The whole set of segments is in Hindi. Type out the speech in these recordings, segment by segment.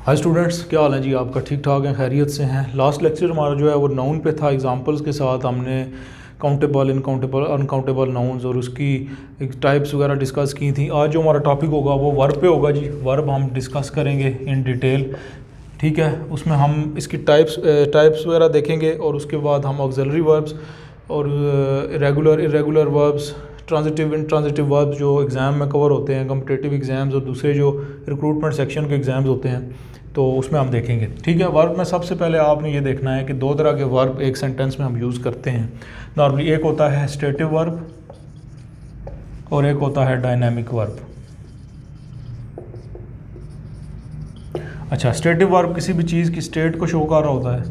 हाय स्टूडेंट्स, क्या हाल है जी आपका? ठीक ठाक हैं, खैरियत से हैं। लास्ट लेक्चर हमारा जो है वो नाउन पे था। एग्जांपल्स के साथ हमने काउंटेबल, इनकाउंटेबल, अनकाउंटेबल नाउन्स और उसकी टाइप्स वगैरह डिस्कस की थी। आज जो हमारा टॉपिक होगा वो वर्ब पे होगा जी। वर्ब हम डिस्कस करेंगे इन डिटेल, ठीक है। उसमें हम इसकी टाइप्स वगैरह देखेंगे और उसके बाद हम ऑक्सिलरी वर्ब्स और regular irregular verbs, transitive intransitive verbs जो एग्ज़ाम में कवर होते हैं, कॉम्पिटिटिव एग्ज़ाम्स और दूसरे जो रिक्रूटमेंट सेक्शन के एग्ज़ाम्स होते हैं, तो उसमें हम देखेंगे, ठीक है। वर्ब में सबसे पहले आपने ये देखना है कि दो तरह के वर्ब एक सेंटेंस में हम यूज़ करते हैं नॉर्मली। एक होता है स्टेटिव वर्ब और एक होता है डायनेमिक वर्ब। अच्छा, स्टेटिव वर्ब किसी भी चीज़ की स्टेट को शो कर रहा होता है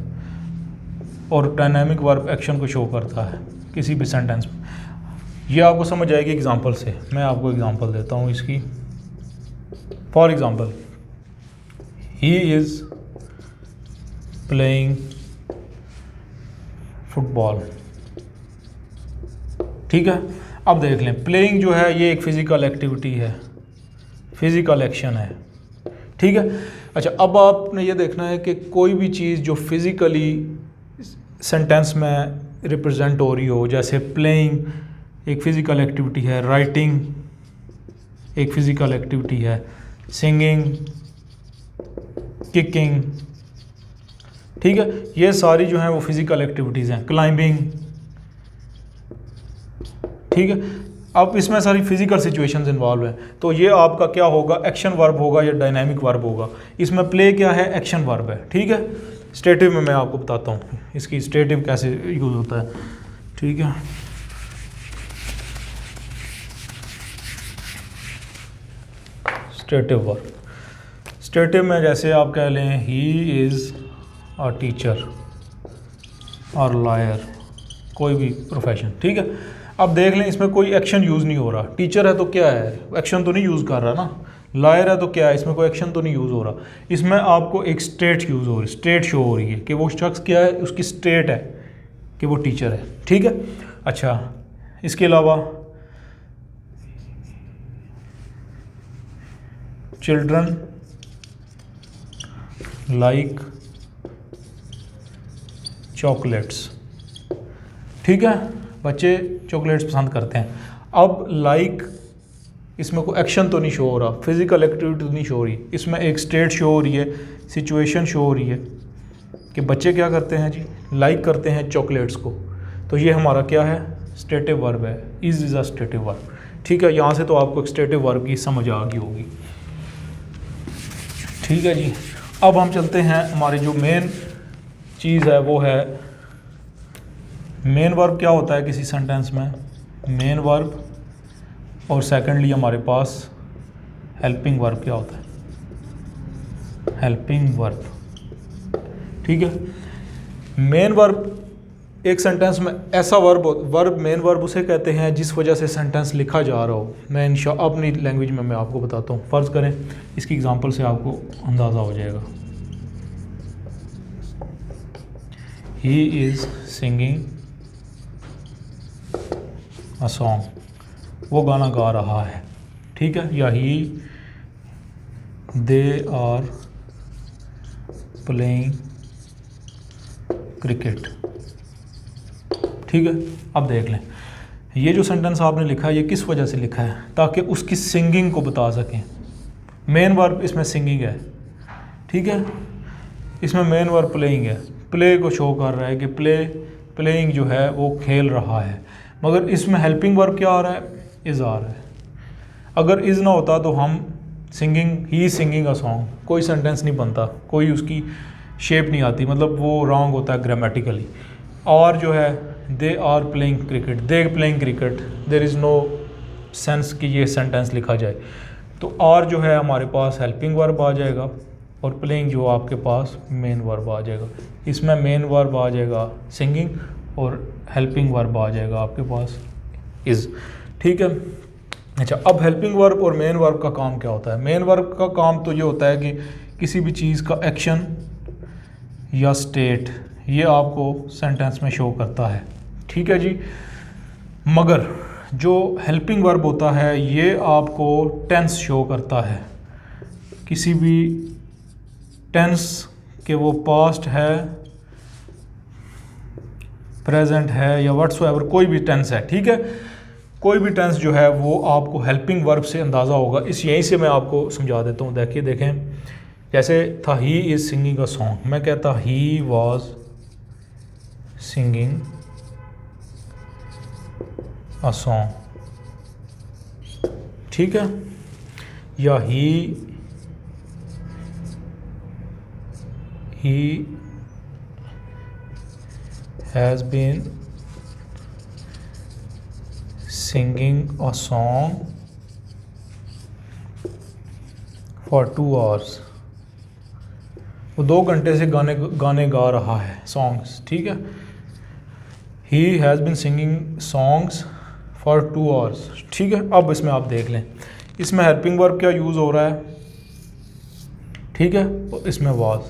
और डायनेमिक वर्ब एक्शन को शो करता है किसी भी सेंटेंस में। ये आपको समझ आएगी एग्जांपल से। मैं आपको एग्जांपल देता हूँ इसकी। For example, he is playing football, ठीक है। अब देख लें, प्लेइंग जो है ये एक फ़िज़िकल एक्टिविटी है, फ़िज़िकल एक्शन है, ठीक है। अच्छा, अब आपने ये देखना है कि कोई भी चीज़ जो फिज़िकली सेंटेंस में रिप्रेजेंट हो रही हो, जैसे प्लेइंग एक फ़िज़िकल एक्टिविटी है, राइटिंग एक फ़िज़िकल एक्टिविटी है, सिंगिंग, किकिंग, ठीक है। ये सारी जो हैं वो फिज़िकल एक्टिविटीज़ हैं। क्लाइंबिंग, ठीक है। अब इसमें सारी फिज़िकल सिचुएशंस इन्वॉल्व हैं, तो ये आपका क्या होगा, एक्शन वर्ब होगा या डायनामिक वर्ब होगा। इसमें प्ले क्या है, एक्शन वर्ब है, ठीक है। स्टेटिव में मैं आपको बताता हूँ इसकी स्टेटिव कैसे यूज़ होता है, ठीक है। स्टेटिव वर्ब, स्टेटिव में जैसे आप कह लें ही इज़ अ टीचर और लॉयर, कोई भी प्रोफेशन, ठीक है। अब देख लें इसमें कोई एक्शन यूज़ नहीं हो रहा। टीचर है तो क्या है, एक्शन तो नहीं यूज़ कर रहा ना। लॉयर है तो क्या है, इसमें कोई एक्शन तो नहीं यूज़ हो रहा। इसमें आपको एक स्टेट यूज़ हो रही, स्टेट शो हो रही है कि वो शख्स क्या है, उसकी स्टेट है कि वो टीचर है, ठीक है। अच्छा, इसके अलावा चिल्ड्रन लाइक चॉकलेट्स, ठीक है। बच्चे चॉकलेट्स पसंद करते हैं। अब लाइक इसमें कोई एक्शन तो नहीं शो हो रहा, फिज़िकल एक्टिविटी तो नहीं शो हो रही, इसमें एक स्टेट शो हो रही है, सिचुएशन शो हो रही है कि बच्चे क्या करते हैं जी, लाइक करते हैं चॉकलेट्स को। तो ये हमारा क्या है, स्टेटिव वर्ब है। इज़ अ स्टेटिव वर्ब, ठीक है। यहाँ से तो आपको एक स्टेटिव वर्ब की समझ आ गई होगी, ठीक है जी। अब हम चलते हैं, हमारी जो मेन चीज़ है वो है मेन वर्ब। क्या होता है किसी सेंटेंस में, मेन वर्ब, और सेकंडली हमारे पास हेल्पिंग वर्ब। क्या होता है, हेल्पिंग वर्ब, ठीक है। मेन वर्ब एक सेंटेंस में ऐसा वर्ब मेन वर्ब उसे कहते हैं जिस वजह से सेंटेंस लिखा जा रहा हो। मैं अपनी लैंग्वेज में मैं आपको बताता हूँ। फ़र्ज़ करें, इसकी एग्जांपल से आपको अंदाज़ा हो जाएगा। ही इज़ सिंगिंग अ सॉन्ग, वो गाना गा रहा है, ठीक है। या ही दे आर प्लेइंग क्रिकेट, ठीक है। अब देख लें, ये जो सेंटेंस आपने लिखा है ये किस वजह से लिखा है, ताकि उसकी सिंगिंग को बता सकें। मेन वर्ब इसमें सिंगिंग है, ठीक है। इसमें मेन वर्ब प्लेइंग है, प्ले को शो कर रहा है कि प्लेइंग जो है वो खेल रहा है। मगर इसमें हेल्पिंग वर्ब क्या आ रहा है, इज़ आ रहा है। अगर इज़ ना होता तो हम ही सिंगिंग अ सॉन्ग, कोई सेंटेंस नहीं बनता, कोई उसकी शेप नहीं आती, मतलब वो रॉन्ग होता है ग्रामेटिकली। और जो है they are playing cricket, they playing cricket, there is no sense कि ये सेंटेंस लिखा जाए। तो और जो है हमारे पास हेल्पिंग वर्ब आ जाएगा और प्लेइंग जो आपके पास मेन वर्ब आ जाएगा। इसमें मेन वर्ब आ जाएगा सिंगिंग और हेल्पिंग वर्ब आ जाएगा आपके पास इज़, ठीक है। अच्छा, अब हेल्पिंग वर्ब और मेन वर्ब का काम क्या होता है। मेन वर्ब का काम तो ये होता है कि किसी भी चीज़ का एक्शन या स्टेट ये आपको सेंटेंस में शो करता है, ठीक है जी। मगर जो हेल्पिंग वर्ब होता है ये आपको टेंस शो करता है, किसी भी टेंस कि वो पास्ट है, प्रेजेंट है या व्हाट्सएवर कोई भी टेंस है, ठीक है, कोई भी टेंस जो है वो आपको हेल्पिंग वर्ब से अंदाज़ा होगा। इस यहीं से मैं आपको समझा देता हूँ। देखिए देखें, जैसे था he is singing a song, मैं कहता he was singing a song, ठीक है, या he has been singing a song for 2 hours, वो 2 घंटे से गाने गा रहा है, सॉन्ग्स, ठीक है। He has been singing songs for 2 hours, ठीक है। अब इसमें आप देख लें, इसमें हेल्पिंग वर्ब क्या यूज़ हो रहा है, ठीक है, तो इसमें वाज।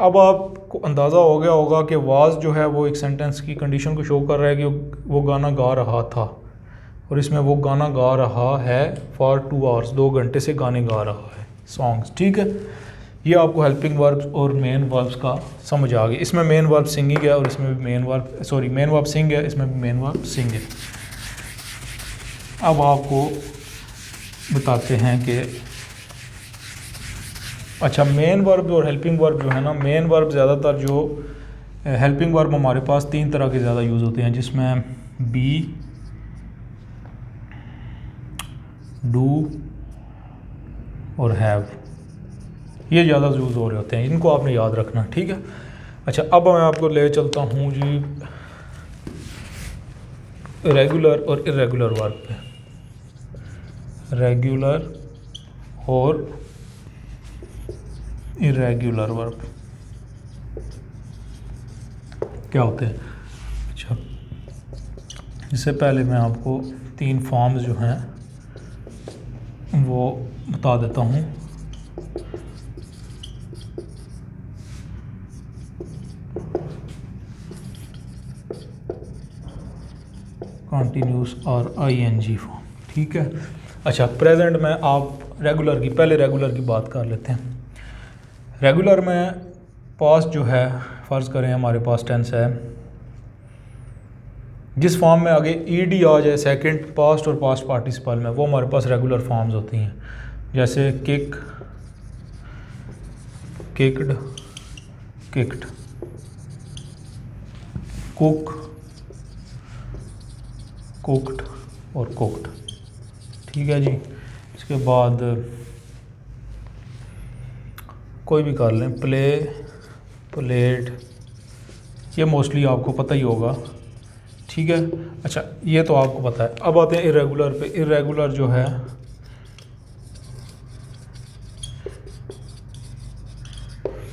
अब आपको अंदाज़ा हो गया होगा कि वाज जो है वो एक सेंटेंस की कंडीशन को शो कर रहा है कि वो गाना गा रहा था, और इसमें वो गाना गा रहा है फॉर 2 hours, 2 घंटे से गाने गा रहा है, सॉन्ग्स, ठीक है। ये आपको हेल्पिंग वर्ब्स और मेन वर्ब्स का समझ आ गया। इसमें मेन वर्ब सिंगिंग है और इसमें भी मेन वर्ब सिंग है, इसमें भी मेन वर्ब सिंग है। अब आपको बताते हैं कि अच्छा, मेन वर्ब और हेल्पिंग वर्ब जो है ना, मेन वर्ब ज़्यादातर जो हेल्पिंग वर्ब हमारे पास 3 तरह के ज़्यादा यूज़ होते हैं, जिसमें बी, डू और हैव, ये ज़्यादा यूज़ हो रहे होते हैं, इनको आपने याद रखना, ठीक है। अच्छा, अब मैं आपको ले चलता हूँ जी रेगुलर और इरेगुलर वर्ब पे। रेगुलर और इरेगुलर वर्ब क्या होते हैं? अच्छा, इससे पहले मैं आपको 3 फॉर्म्स जो हैं वो बता देता हूँ। कॉन्टीन्यूस और आईएनजी फॉर्म, ठीक है। अच्छा, प्रेजेंट में आप पहले रेगुलर की बात कर लेते हैं। रेगुलर में पास्ट जो है, फ़र्ज़ करें हमारे पास टेंस है, जिस फॉर्म में आगे ईडी आ जाए सेकंड, पास्ट और पास्ट पार्टिसिपल में, वो हमारे पास रेगुलर फॉर्म्स होती हैं। जैसे kick, kicked, kicked, cook, cooked और कुक्ड, ठीक है जी। इसके बाद कोई भी कर लें, प्ले, प्लेड, ये मोस्टली आपको पता ही होगा, ठीक है। अच्छा, ये तो आपको पता है। अब आते हैं इरेगुलर पे। इरेगुलर जो है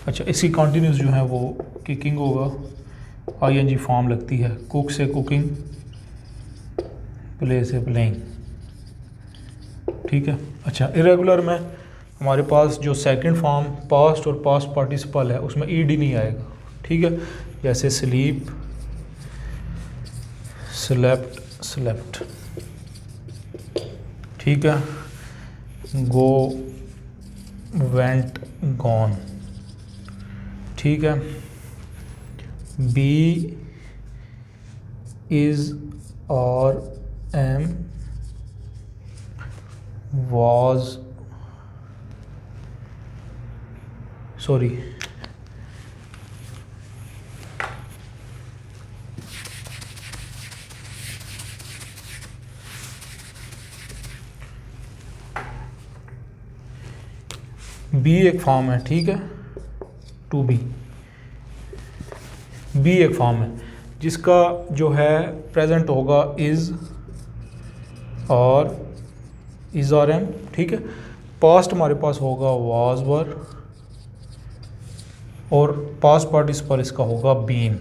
अच्छा, इसकी कॉन्टीन्यूस जो है वो किकिंग होगा, आईएनजी फॉर्म लगती है, कुक से कुकिंग, प्ले से प्लेइंग, ठीक है। अच्छा, इरेगुलर में हमारे पास जो सेकंड फॉर्म पास्ट और पास्ट पार्टिसिपल है उसमें ईडी नहीं आएगा, ठीक है। जैसे स्लीप, स्लेप्ट, स्लेप्ट, ठीक है। गो, वेंट, गॉन, ठीक है। बी, इज और एम, was, सॉरी, बी एक फॉर्म है, ठीक है, टू बी, बी एक फॉर्म है जिसका जो है प्रेजेंट होगा इज़ और इज़ और एम, ठीक है। पास्ट हमारे पास होगा वाज, वर, और पास्ट पार्टिसिपल इसका होगा बीन,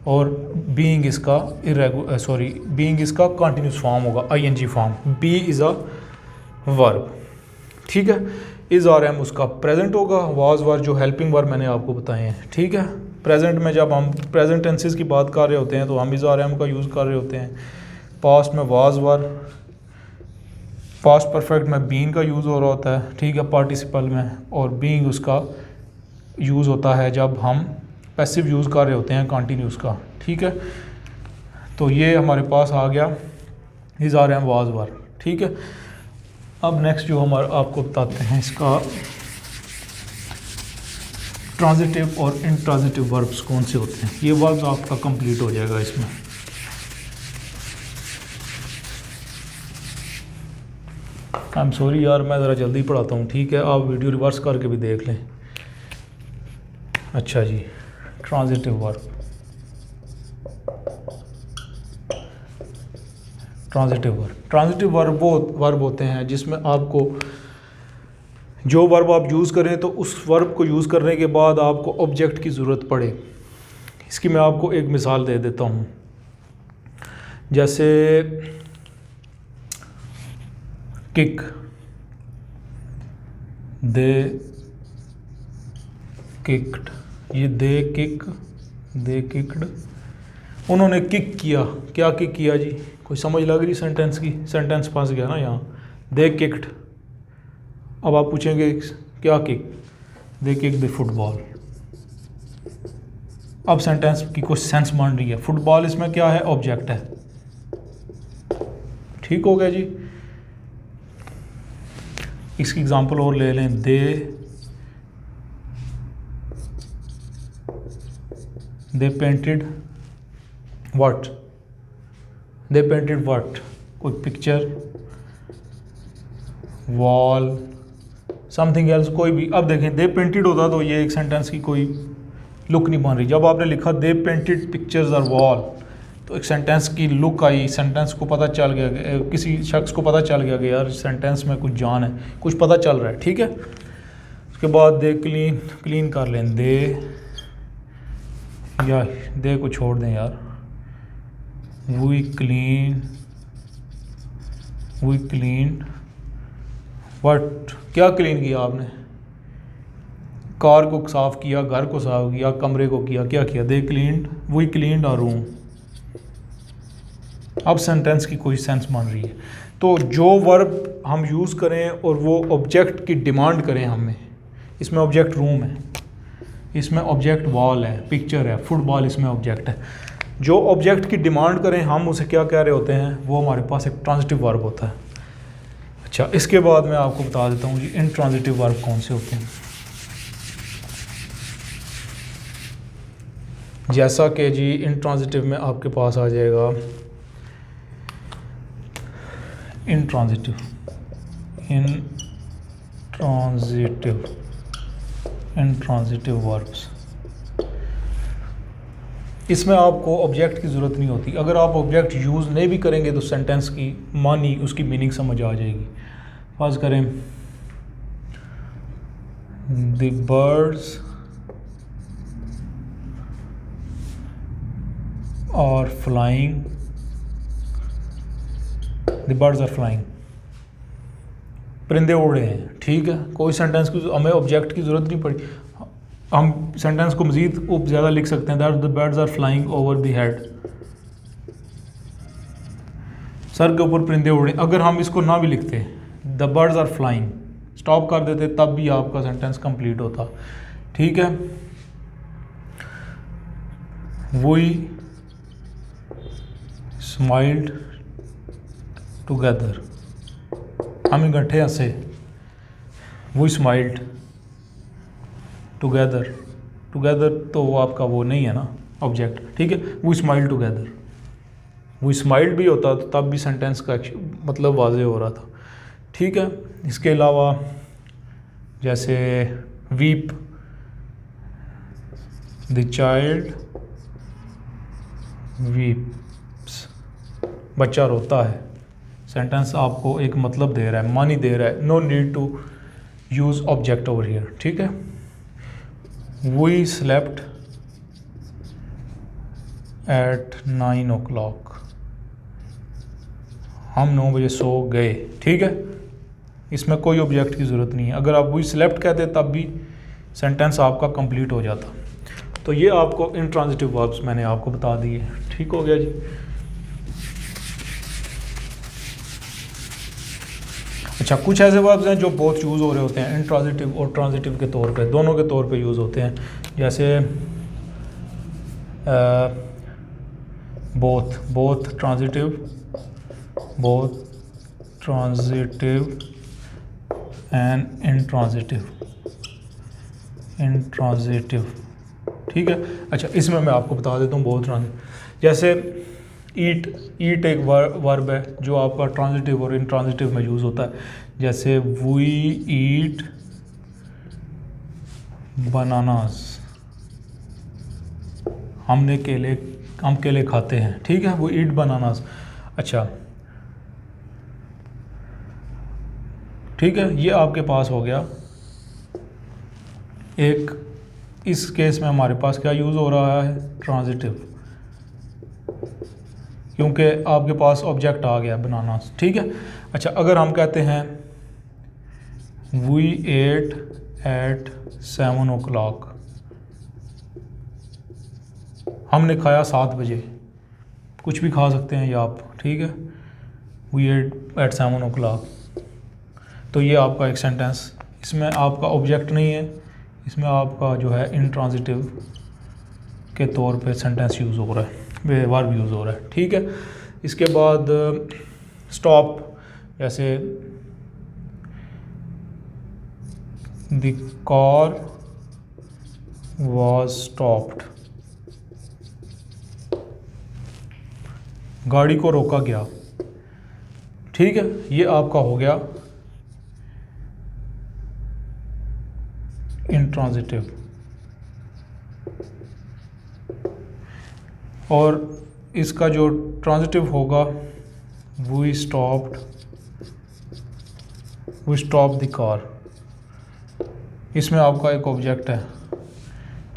और बीइंग इसका बीइंग इसका कंटिन्यूस फॉर्म होगा, ING form. Be is a verb, ठीक है। इज़ और एम उसका प्रेजेंट होगा, वाज, वर जो हेल्पिंग वर्ब मैंने आपको बताए हैं, ठीक है। प्रेजेंट में जब हम प्रेजेंट टेंसेस की बात कर रहे होते हैं तो हम इज़ और एम का यूज़ कर रहे होते हैं। पास्ट में वाज, वर, पास्ट परफेक्ट में बीन का यूज़ हो रहा होता है, ठीक है, पार्टिसिपल में, और बीइंग उसका यूज़ होता है जब हम पैसिव यूज़ कर रहे होते हैं कंटिन्यूस का, ठीक है। तो ये हमारे पास आ गया is are am was were, ठीक है। अब नेक्स्ट जो हमारा आपको बताते हैं इसका ट्रांजिटिव और इंट्रांजिटिव वर्ब्स कौन से होते हैं। ये वर्ब्स आपका कंप्लीट हो जाएगा इसमें। आई एम सॉरी यार, मैं ज़रा जल्दी पढ़ाता हूँ, ठीक है। आप वीडियो रिवर्स करके भी देख लें। अच्छा जी, ट्रांजिटिव वर्ब। ट्रांजिटिव वर्ब वो वर्ब होते हैं जिसमें आपको जो वर्ब आप यूज़ करें तो उस वर्ब को यूज़ करने के बाद आपको ऑब्जेक्ट की ज़रूरत पड़े। इसकी मैं आपको एक मिसाल दे देता हूँ। जैसे किक, दे किक्ड, ये दे किक्ड, उन्होंने किक किया। क्या किक किया जी? कोई समझ लग रही सेंटेंस की? सेंटेंस फंस गया ना यहाँ। दे किक्ड। अब आप पूछेंगे क्या kick? They kick the football. अब सेंटेंस की कुछ सेंस बन रही है। फुटबॉल इसमें क्या है? ऑब्जेक्ट है। ठीक हो गया जी। इसकी एग्जांपल और ले लें। They painted what? They painted what? कोई पिक्चर, वॉल, समथिंग एल्स, कोई भी। अब देखें, दे पेंटेड होता तो ये एक सेंटेंस की कोई लुक नहीं बन रही। जब आपने लिखा दे पेंटेड पिक्चर्स और वॉल, तो एक सेंटेंस की लुक आई। सेंटेंस को पता चल गया, किसी शख्स को पता चल गया कि यार सेंटेंस में कुछ जान है, कुछ पता चल रहा है, ठीक है। उसके बाद दे क्लीन कर लें। दे, या दे को छोड़ दें यार। We clean what? क्या क्लीन किया आपने? कार को साफ़ किया, घर को साफ़ किया, कमरे को किया, क्या किया? They cleaned, we cleaned our room. अब सेंटेंस की कोई सेंस बन रही है। तो जो वर्ब हम यूज़ करें और वो ऑब्जेक्ट की डिमांड करें हमें, इसमें ऑब्जेक्ट रूम है, इसमें ऑब्जेक्ट वॉल है, पिक्चर है, फुटबॉल इसमें ऑब्जेक्ट है। जो ऑब्जेक्ट की डिमांड करें हम उसे क्या कह रहे होते हैं? वो हमारे पास एक ट्रांजिटिव वर्ब होता है। अच्छा, इसके बाद मैं आपको बता देता हूँ जी इंट्रांजिटिव वर्ब कौन से होते हैं। जैसा कि जी इंट्रांजिटिव में आपके पास आ जाएगा इंट्रांजिटिव वर्ब्स। इसमें आपको ऑब्जेक्ट की ज़रूरत नहीं होती। अगर आप ऑब्जेक्ट यूज़ नहीं भी करेंगे तो सेंटेंस की मानी, उसकी मीनिंग समझ आ जाएगी। फर्ज करें the birds are flying, the birds are flying, परिंदे उड़ रहे हैं, ठीक है। कोई सेंटेंस की हमें ऑब्जेक्ट की ज़रूरत नहीं पड़ी। हम सेंटेंस को मज़ीद ज़्यादा लिख सकते हैं। That the birds are flying over the head, सर के ऊपर परिंदे उड़ रहे। अगर हम इसको ना भी लिखते, the birds are flying, stop कर देते, तब भी आपका सेंटेंस कंप्लीट होता, ठीक है। वी स्माइल्ड टुगेदर, हम इकट्ठे हंसे। वी स्माइल्ड टुगेदर तो वो आपका वो नहीं है ना ऑब्जेक्ट, ठीक है। We smiled together, we smiled भी होता तो तब भी सेंटेंस का मतलब वाज़े हो रहा था, ठीक है। इसके अलावा जैसे वीप, द चाइल्ड वीप्स, बच्चा रोता है। सेंटेंस आपको एक मतलब दे रहा है, मानी दे रहा है। No need to use object over here, ठीक है। वी स्लेप्ट एट 9 o'clock, हम 9 बजे सो गए, ठीक है। इसमें कोई ऑब्जेक्ट की ज़रूरत नहीं है। अगर आप वी स्लेप्ट कहते तब भी सेंटेंस आपका कंप्लीट हो जाता। तो ये आपको इंट्रांजिटिव वर्ब्स मैंने आपको बता दिए, ठीक हो गया जी। अच्छा, कुछ ऐसे वर्ब्स हैं जो बोथ यूज़ हो रहे होते हैं, इंट्रांजिटिव और ट्रांजिटिव के तौर पे, दोनों के तौर पे यूज़ होते हैं। जैसे बोथ ट्रांजिटिव एंड इंट्रांजिटिव। ठीक है। अच्छा, इसमें मैं आपको बता देता हूँ बोथ ट्रांजिटिव। जैसे ईट एक वर्ब है जो आपका ट्रांजिटिव और इंट्रांजिटिव में यूज़ होता है। जैसे वी ईट बनानास, हम केले खाते हैं। ठीक है, वो ईट बनानास। अच्छा, ठीक है, ये आपके पास हो गया एक। इस केस में हमारे पास क्या यूज़ हो रहा है, ट्रांजिटिव, क्योंकि आपके पास ऑब्जेक्ट आ गया बनानास। ठीक है। अच्छा, अगर हम कहते हैं वी एट एट 7 o'clock, हमने खाया 7 बजे, कुछ भी खा सकते हैं ये आप। ठीक है, वी एट एट 7 o'clock। तो ये आपका एक सेंटेंस, इसमें आपका ऑब्जेक्ट नहीं है, इसमें आपका जो है इंट्रांजिटिव के तौर पे सेंटेंस यूज़ हो रहा है, वर्ब यूज़ हो रहा है। ठीक है। इसके बाद स्टॉप, जैसे द कार वॉज स्टॉप्ड, गाड़ी को रोका गया। ठीक है, ये आपका हो गया इंट्रांजिटिव। और इसका जो ट्रांजिटिव होगा, वी स्टॉप द कार, इसमें आपका एक ऑब्जेक्ट है।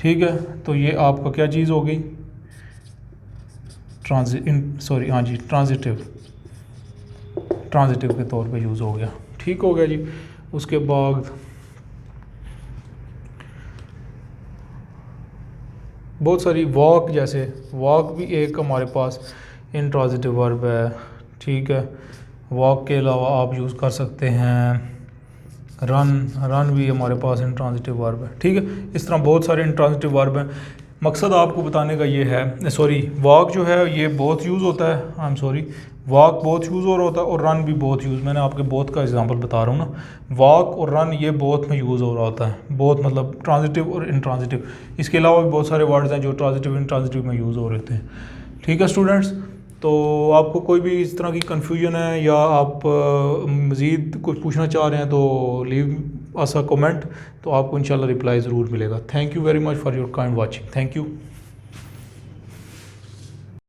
ठीक है, तो ये आपका क्या चीज़ हो गई, ट्रांजिटिव के तौर पे यूज़ हो गया। ठीक हो गया जी। उसके बाद बहुत सारी वॉक, जैसे वॉक भी एक हमारे पास इंट्रांजिटिव वर्ब है। ठीक है, वॉक के अलावा आप यूज़ कर सकते हैं रन भी हमारे पास इंट्रांजिटिव वर्ब है। ठीक है, इस तरह बहुत सारे इंट्रांजिटिव वर्ब हैं। मकसद आपको बताने का ये है, वॉक जो है ये बहुत यूज़ होता है, वॉक बहुत यूज़ हो रहा होता है और रन भी बहुत यूज़, मैंने आपके बोथ का एग्जांपल बता रहा हूँ ना। वॉक और रन ये बोथ में यूज़ हो रहा होता है, बोथ मतलब ट्रांजिटिव और इंट्रांजिटिव। इसके अलावा भी बहुत सारे वर्ड्स हैं जो ट्रांजिटिव इंट्रांजिटिव में यूज़ हो रहे थे। ठीक है स्टूडेंट्स, तो आपको कोई भी इस तरह की कन्फ्यूजन है या आप मज़ीद कुछ पूछना चाह रहे हैं तो लीव अस अ कमेंट, तो आपको इंशाल्लाह रिप्लाई ज़रूर मिलेगा। Thank you very much for your kind watching. Thank you.